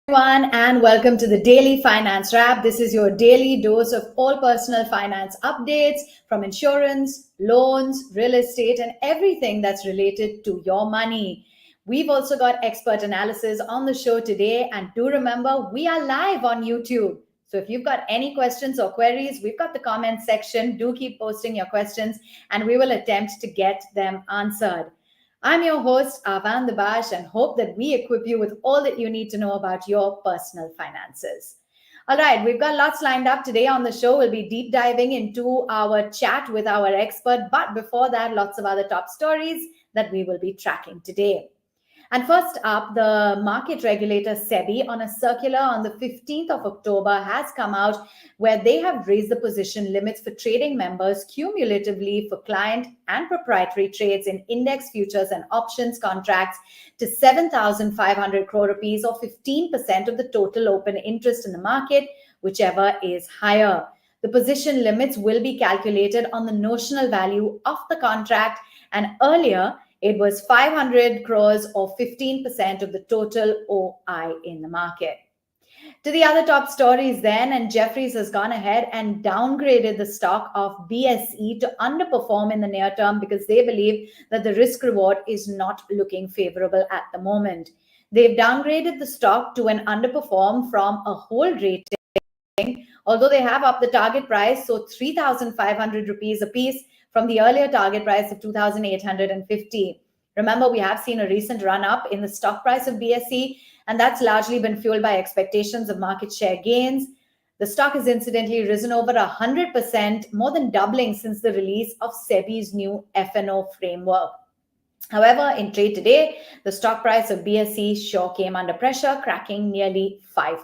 Everyone, and welcome to the Daily Finance Wrap. This is your daily dose of all personal finance updates from insurance, loans, real estate, and everything that's related to your money. We've also got expert analysis on the show today, and do remember, we are live on YouTube. So if you've got any questions or queries, we've got the comment section. Do keep posting your questions, and we will attempt to get them answered. I'm your host, Avan Dabash, and hope that we equip you with all that you need to know about your personal finances. All right, we've got lots lined up today on the show. We'll be deep diving into our chat with our expert, but before that, lots of other top stories that we will be tracking today. And first up, the market regulator SEBI, on a circular on the 15th of October, has come out where they have raised the position limits for trading members cumulatively for client and proprietary trades in index futures and options contracts to 7,500 crore rupees, or 15% of the total open interest in the market, whichever is higher. The position limits will be calculated on the notional value of the contract, and earlier it was 500 crores, or 15% of the total OI in the market. To the other top stories then, and Jefferies has gone ahead and downgraded the stock of BSE to underperform in the near term because they believe that the risk reward is not looking favorable at the moment. They've downgraded the stock to an underperform from a hold rating, although they have upped the target price, so 3,500 rupees a piece from the earlier target price of 2,850. Remember, we have seen a recent run up in the stock price of BSE, and that's largely been fueled by expectations of market share gains. The stock has incidentally risen over 100%, more than doubling since the release of SEBI's new F&O framework. However, in trade today, the stock price of BSE sure came under pressure, cracking nearly 5%.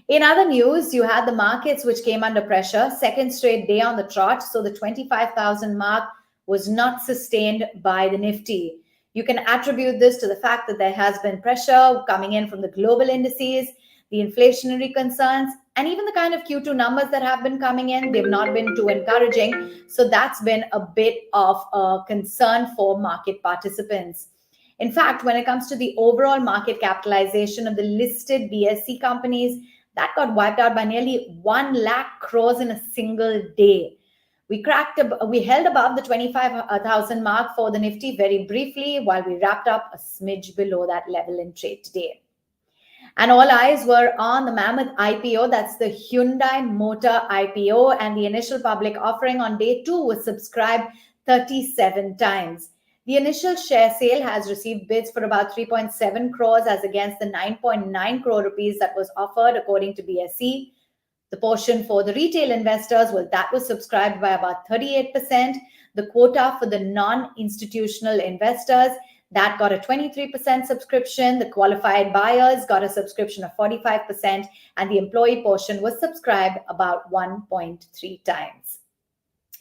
In other news, you had the markets which came under pressure, second straight day on the trot, so the 25,000 mark was not sustained by the Nifty. You can attribute this to the fact that there has been pressure coming in from the global indices, the inflationary concerns, and even the kind of Q2 numbers that have been coming in. They've not been too encouraging, so that's been a bit of a concern for market participants. In fact, when it comes to the overall market capitalization of the listed BSE companies, that got wiped out by nearly 1 lakh crores in a single day. We held above the 25,000 mark for the Nifty very briefly, while we wrapped up a smidge below that level in trade today. And all eyes were on the mammoth IPO, that's the Hyundai Motor IPO, and the initial public offering on day 2 was subscribed 37 times. The initial share sale has received bids for about 3.7 crores as against the 9.9 crore rupees that was offered according to BSE. The portion for the retail investors, well, that was subscribed by about 38%. The quota for the non-institutional investors, that got a 23% subscription. The qualified buyers got a subscription of 45%, and the employee portion was subscribed about 1.3 times.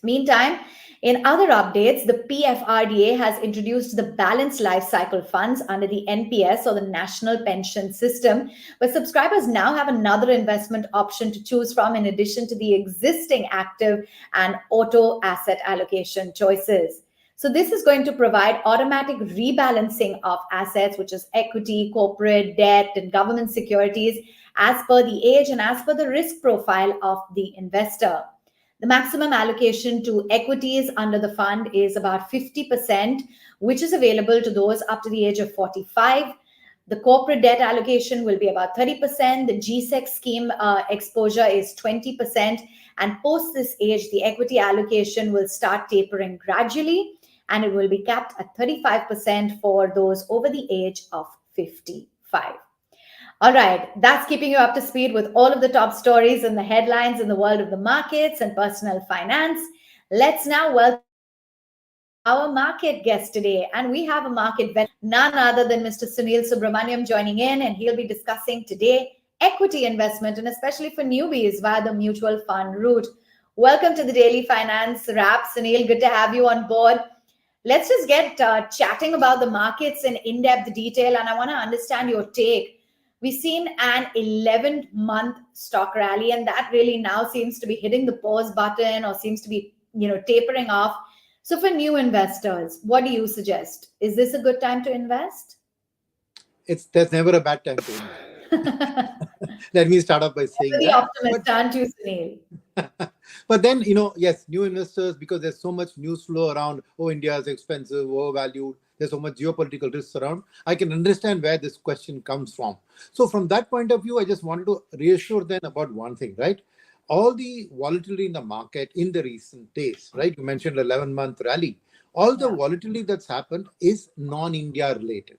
Meantime, in other updates, the PFRDA has introduced the balanced life cycle funds under the NPS, or the National Pension System, where subscribers now have another investment option to choose from in addition to the existing active and auto asset allocation choices. So this is going to provide automatic rebalancing of assets, which is equity, corporate debt, and government securities, as per the age and as per the risk profile of the investor. The maximum allocation to equities under the fund is about 50%, which is available to those up to the age of 45. The corporate debt allocation will be about 30%. The GSEC scheme exposure is 20%. And post this age, the equity allocation will start tapering gradually, and it will be capped at 35% for those over the age of 55. All right, that's keeping you up to speed with all of the top stories and the headlines in the world of the markets and personal finance. Let's now welcome our market guest today. And we have a market vet, none other than Mr. Sunil Subramaniam joining in, and he'll be discussing today equity investment, and especially for newbies via the mutual fund route. Welcome to the Daily Finance Wrap, Sunil. Good to have you on board. Let's just get chatting about the markets in in-depth detail, and I want to understand your take. We've seen an 11-month stock rally, and that really now seems to be hitting the pause button, or seems to be, tapering off. So for new investors, what do you suggest? Is this a good time to invest? There's never a bad time to invest. Let me start off by saying The that. optimist, aren't you, Sunil? But then, yes, new investors, because there's so much news flow around, oh, India is expensive, overvalued, there's so much geopolitical risks around. I can understand where this question comes from. So from that point of view, I just wanted to reassure them about one thing, right? All the volatility in the market in the recent days, right? You mentioned 11-month rally. All the Yeah. volatility that's happened is non-India related,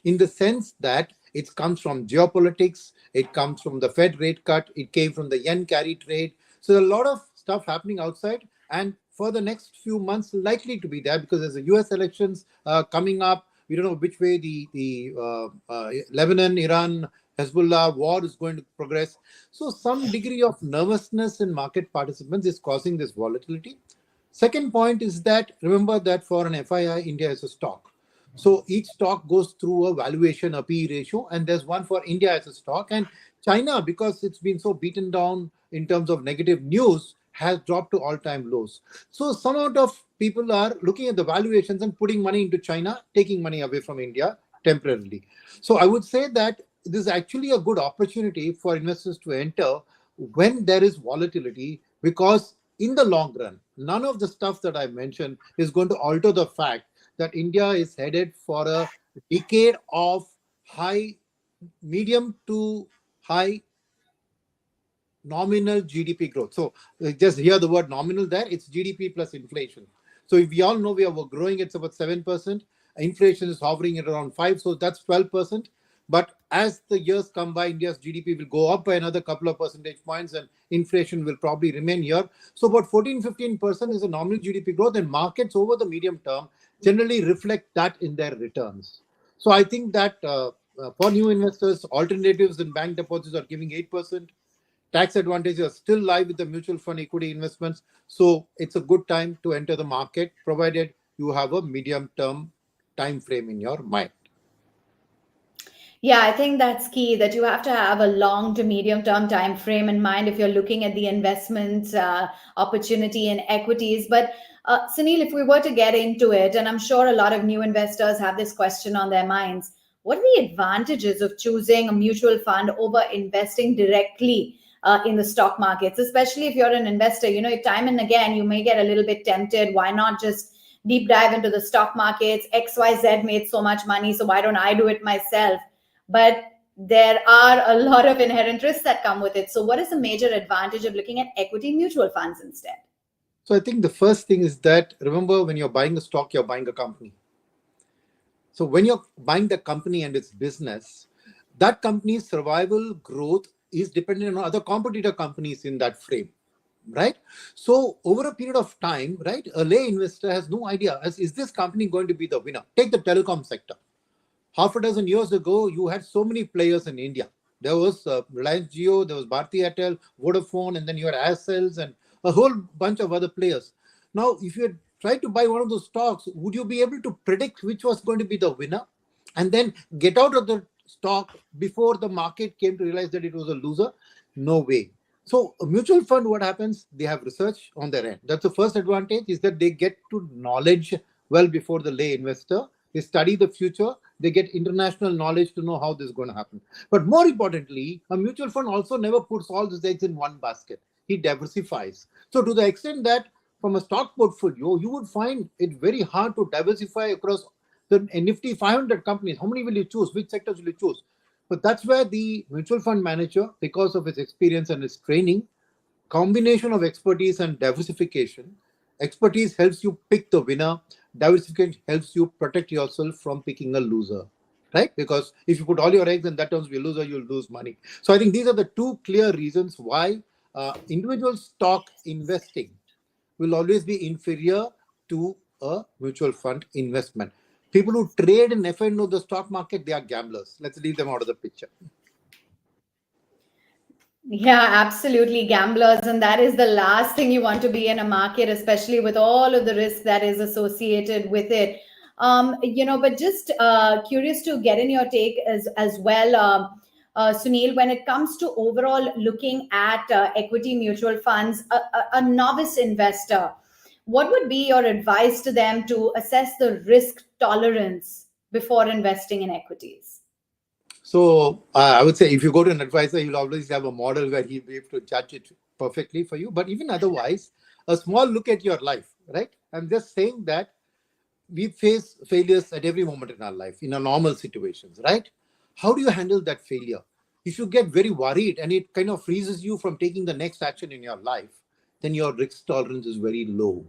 in the sense that it comes from geopolitics, it comes from the Fed rate cut, it came from the yen carry trade. So a lot of stuff happening outside, and for the next few months likely to be there, because there's the US elections coming up. We don't know which way the Lebanon, Iran, Hezbollah war is going to progress. So some degree of nervousness in market participants is causing this volatility. Second point is that remember that for an FII, India is a stock. So each stock goes through a valuation, a PE ratio, and there's one for India as a stock. And China, because it's been so beaten down in terms of negative news, has dropped to all-time lows. So some amount of people are looking at the valuations and putting money into China, taking money away from India temporarily. So I would say that this is actually a good opportunity for investors to enter when there is volatility, because in the long run, none of the stuff that I mentioned is going to alter the fact that India is headed for a decade of high, medium to high nominal GDP growth. So just hear the word nominal there, it's GDP plus inflation. So if we all know we are growing, it's about 7%. Inflation is hovering at around 5%, so that's 12%. But as the years come by, India's GDP will go up by another couple of percentage points, and inflation will probably remain here. So about 14-15% is a nominal GDP growth, and markets over the medium term generally reflect that in their returns. So I think that for new investors, alternatives in bank deposits are giving 8%. Tax advantages are still live with the mutual fund equity investments. So it's a good time to enter the market, provided you have a medium term time frame in your mind. Yeah, I think that's key, that you have to have a long to medium term time frame in mind if you're looking at the investment opportunity in equities. But Sunil, if we were to get into it, and I'm sure a lot of new investors have this question on their minds, what are the advantages of choosing a mutual fund over investing directly in the stock markets, especially if you're an investor? Time and again, you may get a little bit tempted. Why not just deep dive into the stock markets? XYZ made so much money, so why don't I do it myself? But there are a lot of inherent risks that come with it. So, what is the major advantage of looking at equity mutual funds instead? So I think the first thing is that remember, when you're buying a stock, you're buying a company. So when you're buying the company and its business, that company's survival growth is dependent on other competitor companies in that frame, right? So over a period of time, right, a lay investor has no idea, is this company going to be the winner? Take the telecom sector. Half a dozen years ago, you had so many players in India. There was Reliance Jio, there was Bharti Airtel, Vodafone, and then you had Aircels and a whole bunch of other players. Now, if you had tried to buy one of those stocks, would you be able to predict which was going to be the winner and then get out of the stock before the market came to realize that it was a loser? No way. So a mutual fund, what happens? They have research on their end. That's the first advantage, is that they get to knowledge well before the lay investor. They study the future. They get international knowledge to know how this is going to happen. But more importantly, a mutual fund also never puts all his eggs in one basket. He diversifies. So to the extent that from a stock portfolio, you would find it very hard to diversify across the Nifty 500 companies. How many will you choose? Which sectors will you choose? But that's where the mutual fund manager, because of his experience and his training, combination of expertise and diversification. Expertise helps you pick the winner. Diversification helps you protect yourself from picking a loser, right? Because if you put all your eggs in that terms, be a loser, you'll lose money. So I think these are the two clear reasons why individual stock investing will always be inferior to a mutual fund investment. People who trade in F&O, the stock market, they are gamblers. Let's leave them out of the picture. Yeah, absolutely. Gamblers. And that is the last thing you want to be in a market, especially with all of the risk that is associated with it. But just curious to get in your take as well, Sunil, when it comes to overall looking at equity mutual funds, a novice investor, what would be your advice to them to assess the risk tolerance before investing in equities? So I would say if you go to an advisor, he'll always have a model where he'll be able to judge it perfectly for you. But even otherwise, a small look at your life, right? I'm just saying that we face failures at every moment in our life, in our normal situations, right? How do you handle that failure? If you get very worried and it kind of freezes you from taking the next action in your life, then your risk tolerance is very low.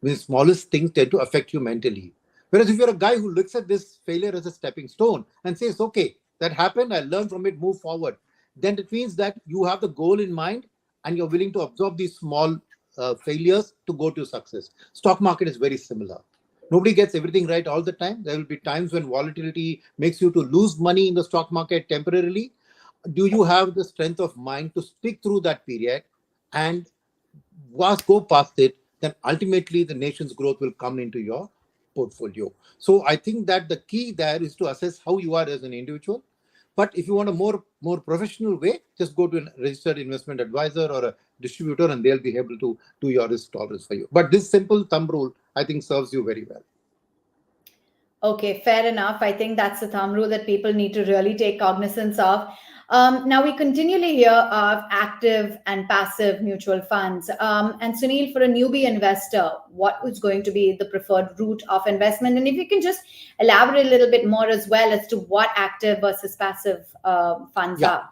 The smallest things tend to affect you mentally. Whereas if you're a guy who looks at this failure as a stepping stone and says, okay, that happened, I learned from it, move forward, then it means that you have the goal in mind and you're willing to absorb these small failures to go to success. Stock market is very similar. Nobody gets everything right all the time. There will be times when volatility makes you to lose money in the stock market temporarily. Do you have the strength of mind to stick through that period and once go past it, then ultimately the nation's growth will come into your portfolio. So I think that the key there is to assess how you are as an individual. But if you want a more professional way, just go to a registered investment advisor or a distributor, and they'll be able to do your risk tolerance for you. But this simple thumb rule, I think, serves you very well. Okay, fair enough. I think that's a thumb rule that people need to really take cognizance of. Now, we continually hear of active and passive mutual funds. And Sunil, for a newbie investor, what is going to be the preferred route of investment? And if you can just elaborate a little bit more as well as to what active versus passive funds Yeah. are.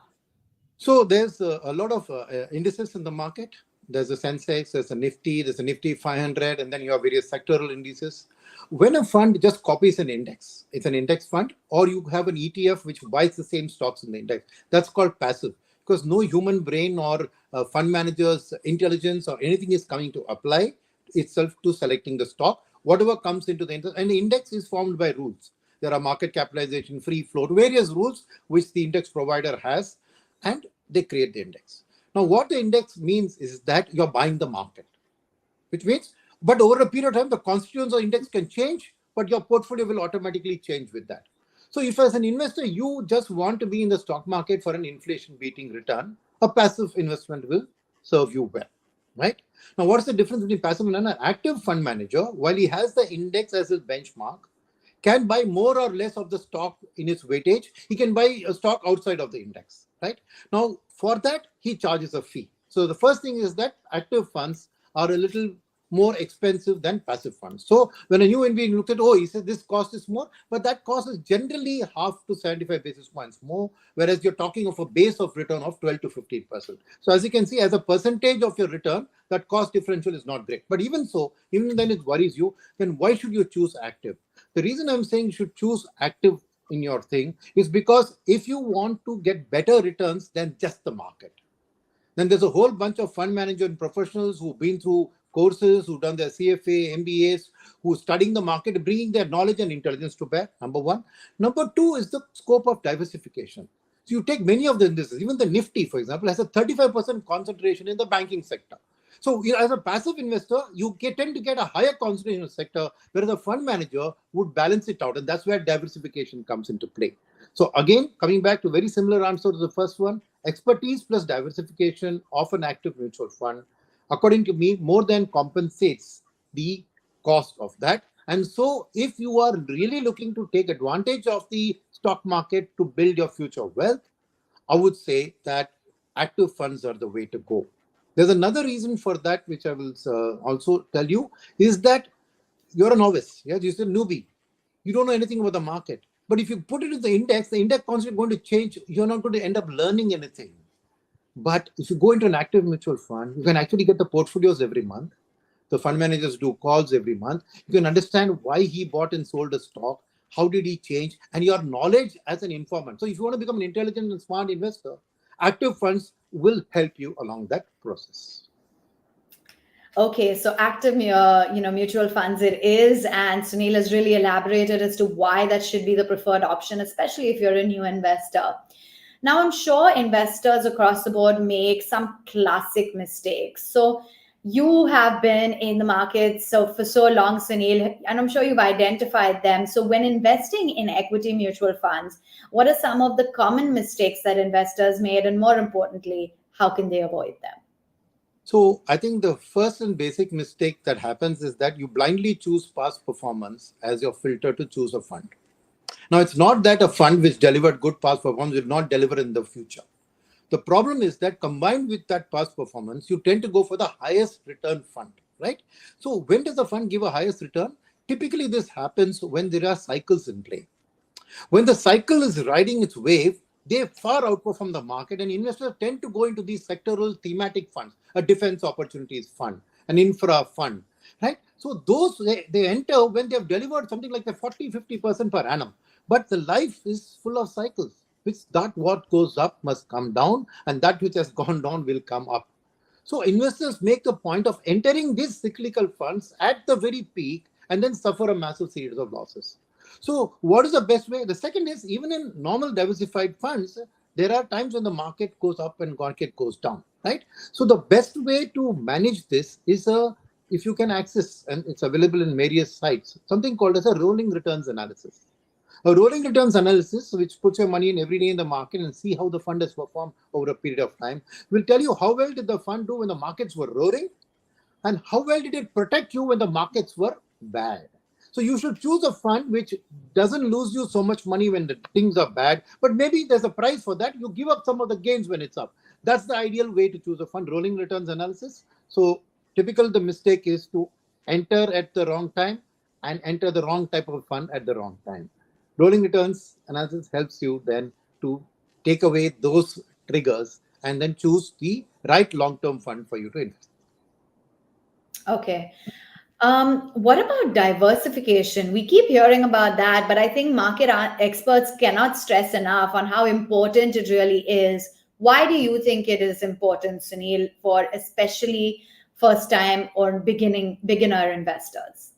So there's a lot of indices in the market. There's a Sensex, there's a Nifty, there's a Nifty 500, and then you have various sectoral indices. When a fund just copies an index, it's an index fund, or you have an ETF which buys the same stocks in the index. That's called passive because no human brain or fund manager's intelligence or anything is coming to apply itself to selecting the stock. Whatever comes into the index, and the index is formed by rules. There are market capitalization, free float, various rules which the index provider has, and they create the index. Now, what the index means is that you're buying the market, which means, but over a period of time, the constituents of index can change, but your portfolio will automatically change with that. So if as an investor, you just want to be in the stock market for an inflation beating return, a passive investment will serve you well, right? Now, what's the difference between passive and an active fund manager? While he has the index as his benchmark, can buy more or less of the stock in its weightage. He can buy a stock outside of the index, right? Now, for that, he charges a fee. So the first thing is that active funds are a little more expensive than passive funds. So when a new NB looks at, oh, he says this cost is more, but that cost is generally half to 75 basis points more, whereas you're talking of a base of return of 12 to 15%. So as you can see, as a percentage of your return, that cost differential is not great. But even so, even then it worries you, then why should you choose active? The reason I'm saying you should choose active in your thing is because if you want to get better returns than just the market, then there's a whole bunch of fund manager and professionals who've been through courses, who've done their CFA, MBAs, who are studying the market, bringing their knowledge and intelligence to bear, number one. Number two is the scope of diversification. So you take many of the indices, even the Nifty, for example, has a 35% concentration in the banking sector. So as a passive investor, you tend to get a higher concentration in the sector, whereas a fund manager would balance it out. And that's where diversification comes into play. So again, coming back to very similar answer to the first one, expertise plus diversification of an active mutual fund, according to me, more than compensates the cost of that. And so if you are really looking to take advantage of the stock market to build your future wealth, I would say that active funds are the way to go. There's another reason for that, which I will also tell you, is that you're a novice. Yeah, you're a newbie. You don't know anything about the market. But if you put it in the index constantly going to change. You're not going to end up learning anything. But if you go into an active mutual fund, you can actually get the portfolios every month. The fund managers do calls every month. You can understand why he bought and sold a stock, how did he change, and your knowledge as an informant. So if you want to become an intelligent and smart investor, active funds will help you along that process. Okay, so active, mutual funds it is, and Sunil has really elaborated as to why that should be the preferred option, especially if you're a new investor. Now, I'm sure investors across the board make some classic mistakes. So, you have been in the market for so long, Sunil, and I'm sure you've identified them. So, when investing in equity mutual funds, what are some of the common mistakes that investors made, and more importantly, how can they avoid them? So I think the first and basic mistake that happens is that you blindly choose past performance as your filter to choose a fund. Now, it's not that a fund which delivered good past performance will not deliver in the future. The problem is that combined with that past performance, you tend to go for the highest return fund, right? So when does the fund give a highest return? Typically, this happens when there are cycles in play. When the cycle is riding its wave, they far outperform the market, and investors tend to go into these sectoral thematic funds, a defense opportunities fund, an infra fund, right? So those they enter when they have delivered something like the 40-50% per annum. But the life is full of cycles, which that what goes up must come down, and that which has gone down will come up. So investors make the point of entering these cyclical funds at the very peak and then suffer a massive series of losses. So what is the best way? The second is, even in normal diversified funds, there are times when the market goes up and market goes down, right? So the best way to manage this is if you can access, and it's available in various sites, something called as a rolling returns analysis. A rolling returns analysis, which puts your money in every day in the market and see how the fund has performed over a period of time, will tell you how well did the fund do when the markets were roaring and how well did it protect you when the markets were bad. So you should choose a fund which doesn't lose you so much money when the things are bad, but maybe there's a price for that. You give up some of the gains when it's up. That's the ideal way to choose a fund, rolling returns analysis. So typical the mistake is to enter at the wrong time and enter the wrong type of fund at the wrong time. Rolling returns analysis helps you then to take away those triggers and then choose the right long-term fund for you to invest. Okay. What about diversification? We keep hearing about that, but I think market experts cannot stress enough on how important it really is. Why do you think it is important, Sunil, for especially first time or beginner investors?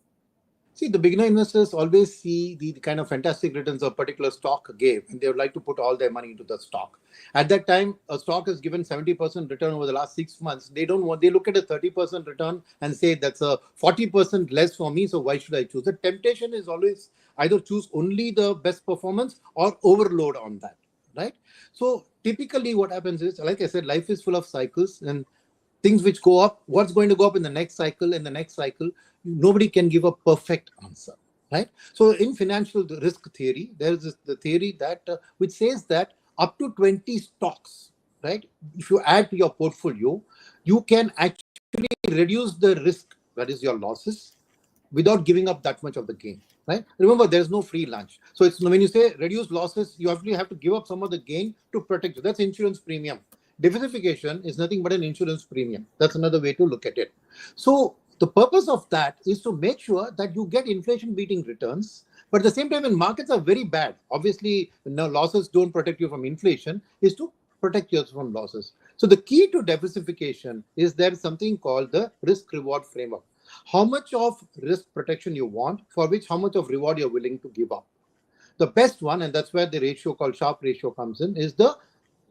See, the beginner investors always see the kind of fantastic returns a particular stock gave, and they would like to put all their money into the stock. At that time, a stock is given 70% return over the last 6 months. They don't want, they look at a 30% return and say that's a 40% less for me, so why should I choose? The temptation is always either choose only the best performance or overload on that, right? So typically what happens is, like I said, life is full of cycles, and things which go up, what's going to go up in the next cycle, in the next cycle, nobody can give a perfect answer, right? So in financial risk theory, there is the theory that which says that up to 20 stocks, right, if you add to your portfolio, you can actually reduce the risk, that is your losses, without giving up that much of the gain, right? Remember, there's no free lunch. So it's when you say reduce losses, you actually have to give up some of the gain to protect you. That's insurance premium. Diversification is nothing but an insurance premium. That's another way to look at it. So the purpose of that is to make sure that you get inflation beating returns, but at the same time, when markets are very bad, obviously no, losses don't protect you from inflation, is to protect yourself from losses. So the key to diversification is there is something called the risk reward framework. How much of risk protection you want, for which how much of reward you're willing to give up. The best one, and that's where the ratio called Sharpe ratio comes in, is the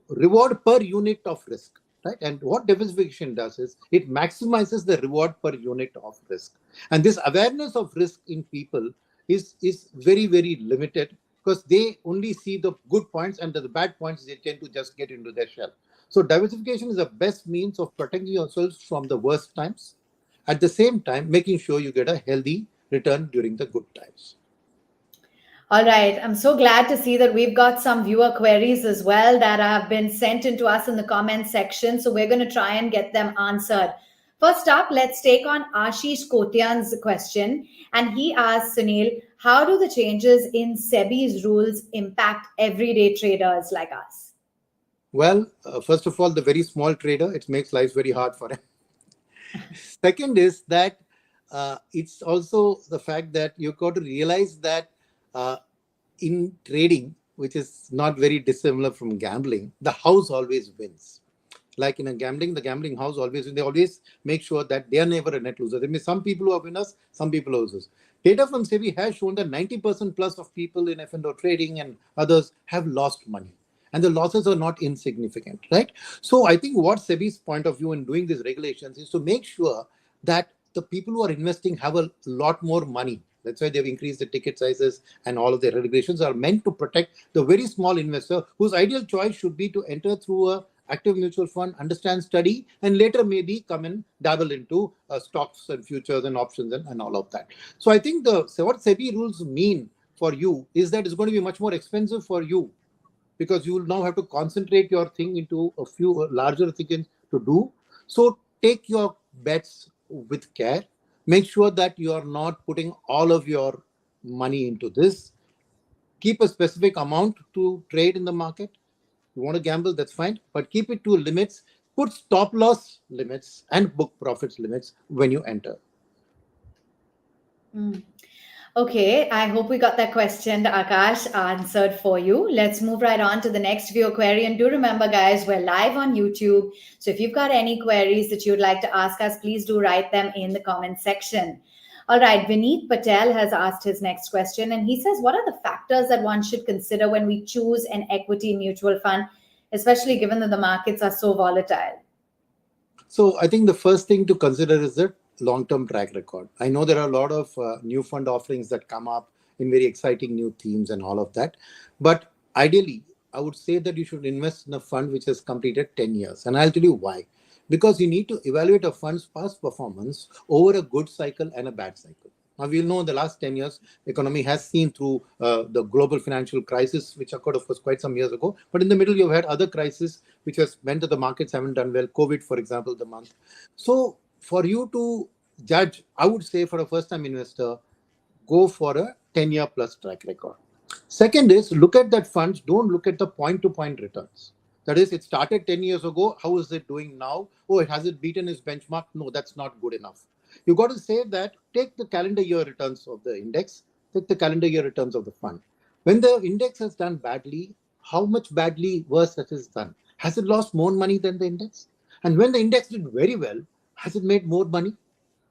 reward per unit of risk, right? And what diversification does is it maximizes the reward per unit of risk. And this awareness of risk in people is very, very limited, because they only see the good points, and the bad points they tend to just get into their shell. So diversification is the best means of protecting yourselves from the worst times, at the same time making sure you get a healthy return during the good times. All right. I'm so glad to see that we've got some viewer queries as well that have been sent into us in the comment section. So we're going to try and get them answered. First up, let's take on Ashish Kotian's question. And he asks, Sunil, how do the changes in SEBI's rules impact everyday traders like us? Well, first of all, the very small trader, it makes life very hard for him. Second is that it's also the fact that you've got to realize that uh, in trading, which is not very dissimilar from gambling, the house always wins. Like in a gambling, the gambling house always wins. They always make sure that they are never a net loser. There may be some people who are winners, some people are losers. Data from SEBI has shown that 90% plus of people in F&O trading and others have lost money. And the losses are not insignificant, right? So I think what SEBI's point of view in doing these regulations is to make sure that the people who are investing have a lot more money. That's why they've increased the ticket sizes, and all of their regulations are meant to protect the very small investor whose ideal choice should be to enter through a active mutual fund, understand, study, and later maybe come and dabble into stocks and futures and options and all of that. So I think what SEBI rules mean for you is that it's going to be much more expensive for you, because you will now have to concentrate your thing into a few larger things to do. So take your bets with care. Make sure that you are not putting all of your money into this. Keep a specific amount to trade in the market. You want to gamble, that's fine, but keep it to limits. Put stop loss limits and book profits limits when you enter. Okay, I hope we got that question, Akash, answered for you. Let's move right on to the next viewer query. And do remember, guys, we're live on YouTube. So if you've got any queries that you'd like to ask us, please do write them in the comment section. All right, Vineet Patel has asked his next question, and he says, what are the factors that one should consider when we choose an equity mutual fund, especially given that the markets are so volatile? So I think the first thing to consider is the long-term track record. I know there are a lot of new fund offerings that come up in very exciting new themes and all of that. But ideally, I would say that you should invest in a fund which has completed 10 years. And I'll tell you why. Because you need to evaluate a fund's past performance over a good cycle and a bad cycle. Now, we'll know in the last 10 years, economy has seen through the global financial crisis, which occurred, of course, quite some years ago. But in the middle, you've had other crises, which has meant that the markets haven't done well. COVID, for example, the month. So for you to judge, I would say for a first-time investor, go for a 10-year plus track record. Second is, look at that funds. Don't look at the point-to-point returns. That is, it started 10 years ago. How is it doing now? Oh, has it beaten its benchmark? No, that's not good enough. You got to say that take the calendar year returns of the index, take the calendar year returns of the fund. When the index has done badly, how much badly worse it has done? Has it lost more money than the index? And when the index did very well, has it made more money?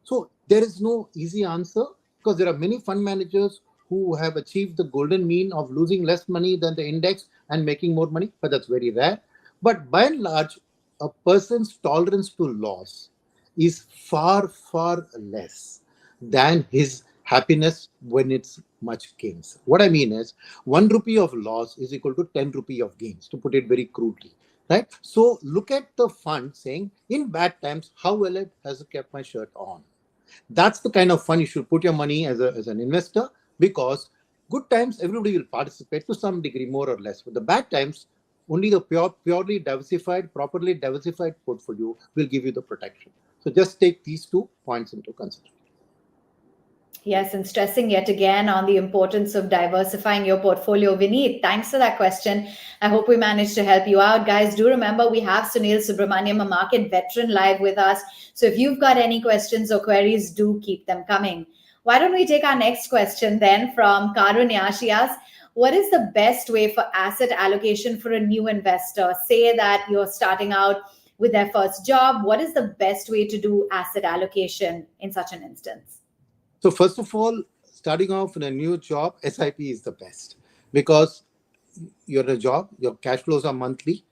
So there is no easy answer, because there are many fund managers who have achieved the golden mean of losing less money than the index and making more money, but that's very rare. But by and large, a person's tolerance to loss is far, far less than his happiness when it's much gains. What I mean is, 1 rupee of loss is equal to 10 rupee of gains, to put it very crudely. Right? So look at the fund saying, in bad times, how well it has kept my shirt on. That's the kind of fund you should put your money as an investor, because good times, everybody will participate to some degree, more or less. But the bad times, only the purely diversified, properly diversified portfolio will give you the protection. So just take these 2 points into consideration. Yes, and stressing yet again on the importance of diversifying your portfolio. Vineet, thanks for that question. I hope we managed to help you out. Guys, do remember we have Sunil Subramaniam, a market veteran, live with us. So if you've got any questions or queries, do keep them coming. Why don't we take our next question then from Karunya? She asks, what is the best way for asset allocation for a new investor? Say that you're starting out with their first job. What is the best way to do asset allocation in such an instance? So first of all, starting off in a new job, SIP is the best, because you're in a job, your cash flows are monthly.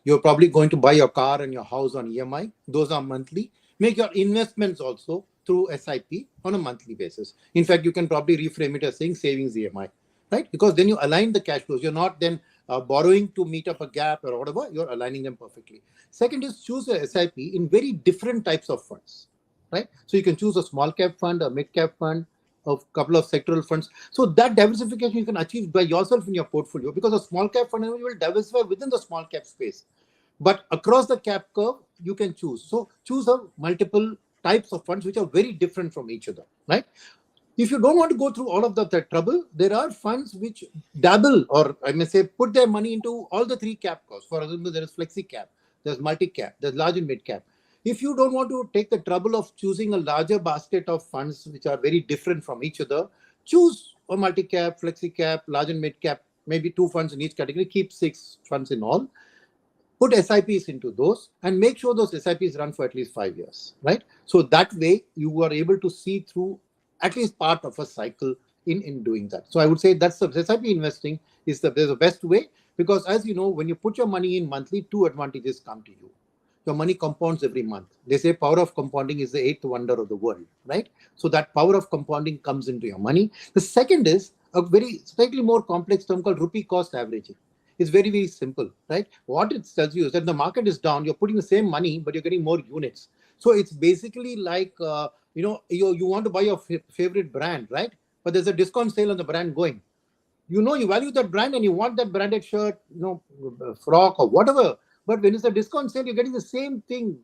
You're probably going to buy your car and your house on EMI. Those are monthly. Make your investments also through SIP on a monthly basis. In fact, you can probably reframe it as saying savings EMI, right? Because then you align the cash flows. You're not then borrowing to meet up a gap or whatever. You're aligning them perfectly. Second is, choose a SIP in very different types of funds. Right? So you can choose a small cap fund, a mid cap fund, a couple of sectoral funds. So that diversification you can achieve by yourself in your portfolio, because a small cap fund, you will diversify within the small cap space. But across the cap curve, you can choose. So choose a multiple types of funds which are very different from each other. Right? If you don't want to go through all of that trouble, there are funds which dabble, or I may say put their money into all the 3 cap curves. For example, there is flexi cap, there's multi cap, there's large and mid cap. If you don't want to take the trouble of choosing a larger basket of funds which are very different from each other, choose a multi-cap, flexi-cap, large and mid-cap, maybe 2 funds in each category, keep 6 funds in all. Put SIPs into those and make sure those SIPs run for at least 5 years, right? So that way you are able to see through at least part of a cycle in doing that. So I would say that's the SIP investing is the best way, because as you know, when you put your money in monthly, 2 advantages come to you. Your money compounds every month. They say power of compounding is the 8th wonder of the world, right? So that power of compounding comes into your money. The second is a very slightly more complex term called rupee cost averaging. It's very, very simple, right? What it tells you is that the market is down, you're putting the same money, but you're getting more units. So it's basically like, you want to buy your favorite brand, right? but there's a discount sale on the brand going. You know, you value that brand and you want that branded shirt, frock or whatever. But when it's a discount sale, you're getting the same thing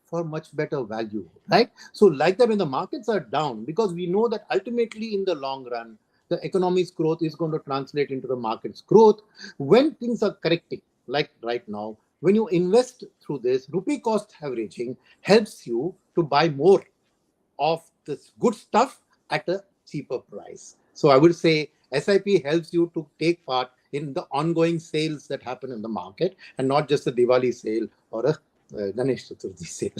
for much better value, right? So like that, when the markets are down, because we know that ultimately in the long run, the economy's growth is going to translate into the market's growth. When things are correcting, like right now, when you invest through this, rupee cost averaging helps you to buy more of this good stuff at a cheaper price. So I would say SIP helps you to take part in the ongoing sales that happen in the market and not just a Diwali sale or a Ganesh Chaturthi sale.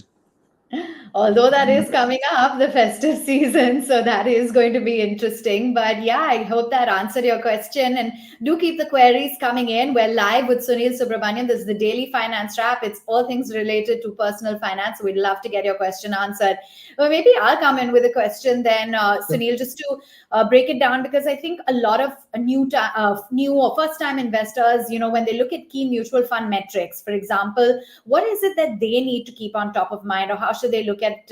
Although that is coming up, the festive season, so that is going to be interesting. But yeah, I hope that answered your question. And do keep the queries coming in. We're live with Sunil Subramaniam. This is the Daily Finance Wrap. It's all things related to personal finance. We'd love to get your question answered. Well, maybe I'll come in with a question then, Sunil, just to break it down, because I think a lot of new or first-time investors, when they look at key mutual fund metrics, for example, what is it that they need to keep on top of mind, or how should they look at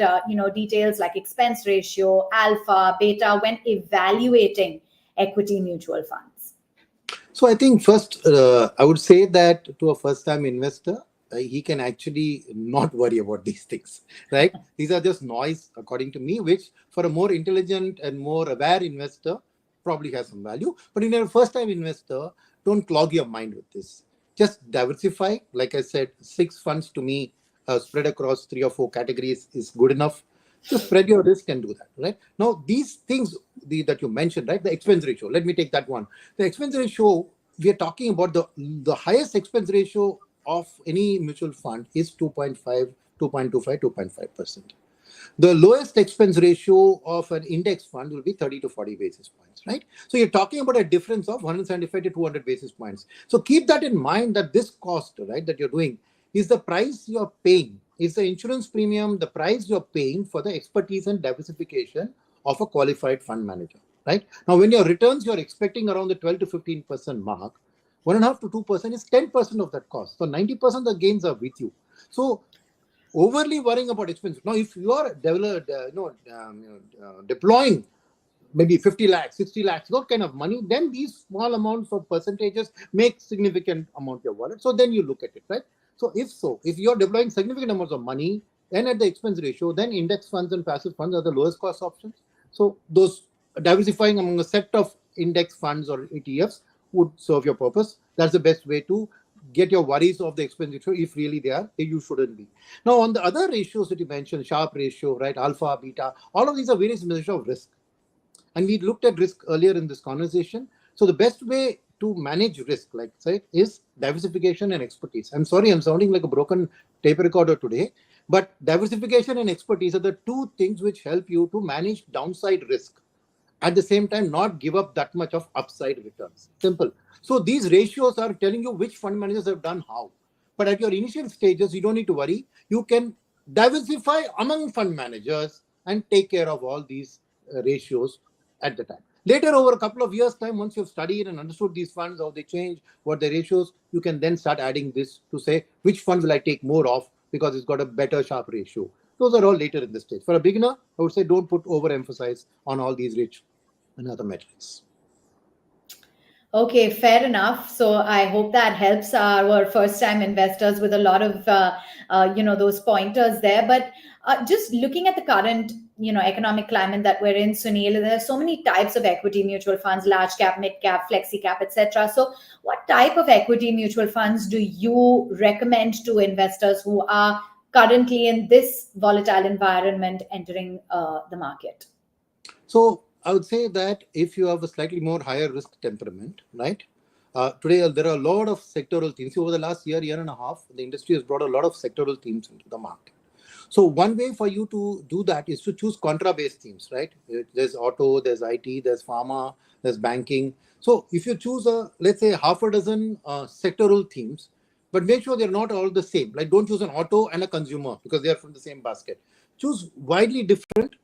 details like expense ratio, alpha, beta when evaluating equity mutual funds? So I think first, I would say that to a first-time investor, he can actually not worry about these things, right? These are just noise, according to me, which for a more intelligent and more aware investor probably has some value. But in a first-time investor, don't clog your mind with this. Just diversify. Like I said, 6 funds to me spread across 3 or 4 categories is good enough. Just spread your risk and do that, right? Now, these things that you mentioned, right? The expense ratio. Let me take that one. The expense ratio, we are talking about the highest expense ratio of any mutual fund is 2.5, 2.25, 2.5%. The lowest expense ratio of an index fund will be 30 to 40 basis points, right? So you're talking about a difference of 175 to 200 basis points. So keep that in mind, that this cost, right, that you're doing is the price you're paying. Is the insurance premium the price you're paying for the expertise and diversification of a qualified fund manager, right? Now, when your returns, you're expecting around the 12 to 15% mark, 1.5 to 2% is 10% of that cost. So 90% of the gains are with you. So overly worrying about expense. Now, if you are deploying maybe 50 lakhs, 60 lakhs, that kind of money, then these small amounts of percentages make significant amount of your wallet. So then you look at it, right? So if you're deploying significant amounts of money and at the expense ratio, then index funds and passive funds are the lowest cost options. So those diversifying among a set of index funds or ETFs would serve your purpose. That's the best way to get your worries of the expense ratio, if really they are, you shouldn't be. Now, on the other ratios that you mentioned, Sharpe ratio, right, alpha, beta, all of these are various measures of risk. And we looked at risk earlier in this conversation. So the best way to manage risk, like I said, is diversification and expertise. I'm sorry, I'm sounding like a broken tape recorder today, but diversification and expertise are the 2 things which help you to manage downside risk. At the same time, not give up that much of upside returns. Simple. So these ratios are telling you which fund managers have done how. But at your initial stages, you don't need to worry. You can diversify among fund managers and take care of all these ratios at the time. Later, over a couple of years' time, once you've studied and understood these funds, how they change, what the ratios, you can then start adding this to say, which fund will I take more of because it's got a better Sharpe ratio. Those are all later in the stage. For a beginner, I would say don't put overemphasis on all these ratios and other metrics. Okay, fair enough. So I hope that helps our first-time investors with a lot of, those pointers there. But just looking at the current, economic climate that we're in, Sunil, there are so many types of equity mutual funds: large cap, mid cap, flexi cap, etc. So what type of equity mutual funds do you recommend to investors who are currently in this volatile environment entering the market? So I would say that if you have a slightly more higher risk temperament, right? Today, there are a lot of sectoral themes. Over the last year and a half, the industry has brought a lot of sectoral themes into the market. So one way for you to do that is to choose contra-based themes, right? There's auto, there's IT, there's pharma, there's banking. So if you choose let's say half a dozen sectoral themes, but make sure they're not all the same. Like don't choose an auto and a consumer because they're from the same basket. Choose widely different.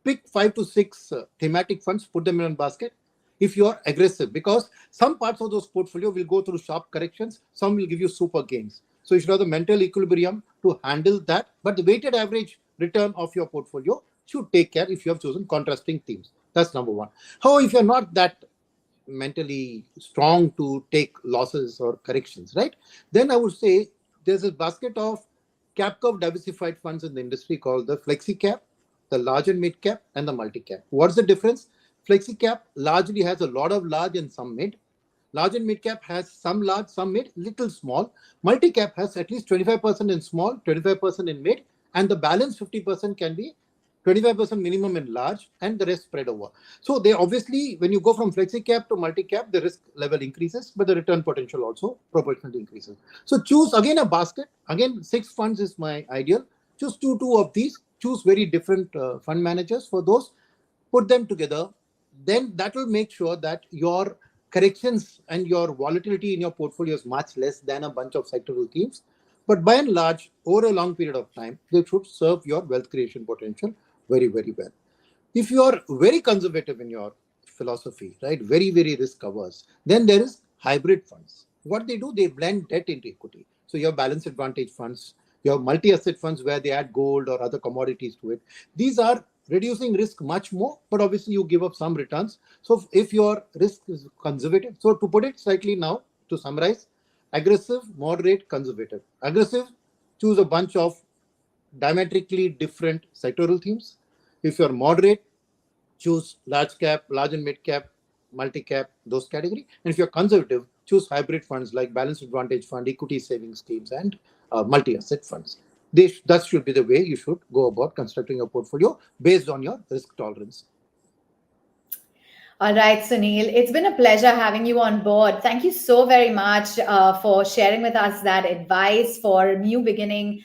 Pick 5 to 6 thematic funds, put them in a basket if you are aggressive, because some parts of those portfolio will go through sharp corrections, some will give you super gains. So you should have the mental equilibrium to handle that. But the weighted average return of your portfolio should take care if you have chosen contrasting themes. That's number one. However, if you're not that mentally strong to take losses or corrections, right, then I would say there's a basket of cap curve diversified funds in the industry called the flexi cap, the large and mid cap, and the multi cap. What's the difference? Flexi cap largely has a lot of large and some mid. Large and mid cap has some large, some mid, little small. Multi cap has at least 25% in small, 25% in mid, and the balance 50% can be 25% minimum in large, and the rest spread over. So they obviously, when you go from flexi cap to multi cap, the risk level increases, but the return potential also proportionally increases. So choose again a basket. Again, 6 funds is my ideal. Choose two of these. Choose very different fund managers for those. Put them together. Then that will make sure that your corrections and your volatility in your portfolio is much less than a bunch of sectoral themes. But by and large, over a long period of time, they should serve your wealth creation potential very, very well. If you are very conservative in your philosophy, right, very, very risk averse, then there is hybrid funds. What they do, they blend debt into equity. So you have balance advantage funds, you have multi-asset funds where they add gold or other commodities to it. These are reducing risk much more, but obviously you give up some returns. So if your risk is conservative, so to put it slightly now, to summarize, aggressive, moderate, conservative. Aggressive, choose a bunch of diametrically different sectoral themes. If you're moderate, choose large cap, large and mid cap, multi cap, those category. And if you're conservative, choose hybrid funds like balanced advantage fund, equity savings schemes, and multi-asset funds. That should be the way you should go about constructing your portfolio based on your risk tolerance. All right, Sunil, it's been a pleasure having you on board. Thank you so very much for sharing with us that advice for new beginning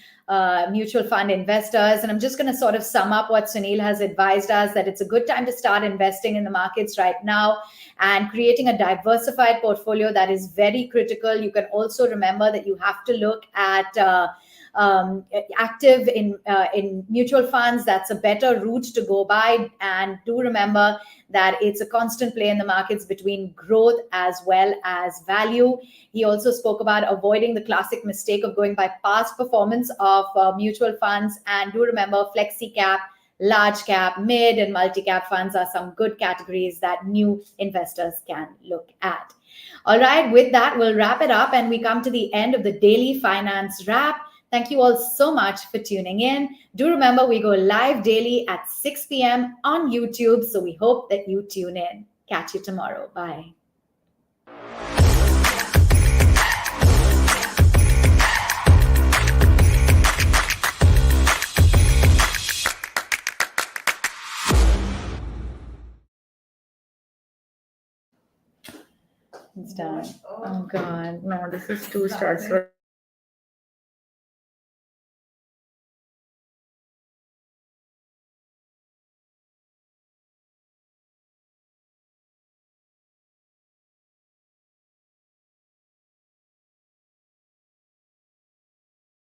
mutual fund investors. And I'm just going to sort of sum up what Sunil has advised us, that it's a good time to start investing in the markets right now and creating a diversified portfolio. That is very critical. You can also remember that you have to look at active in mutual funds. That's a better route to go by. And do remember that it's a constant play in the markets between growth as well as value. He also spoke about avoiding the classic mistake of going by past performance of mutual funds. And do remember, flexi cap, large cap, mid, and multi cap funds are some good categories that new investors can look at. All right, with that, we'll wrap it up and we come to the end of the daily finance wrap. Thank you all so much for tuning in. Do remember, we go live daily at 6 p.m. on YouTube, so we hope that you tune in. Catch you tomorrow. Bye. It's done. Oh God, no, this is too stressful.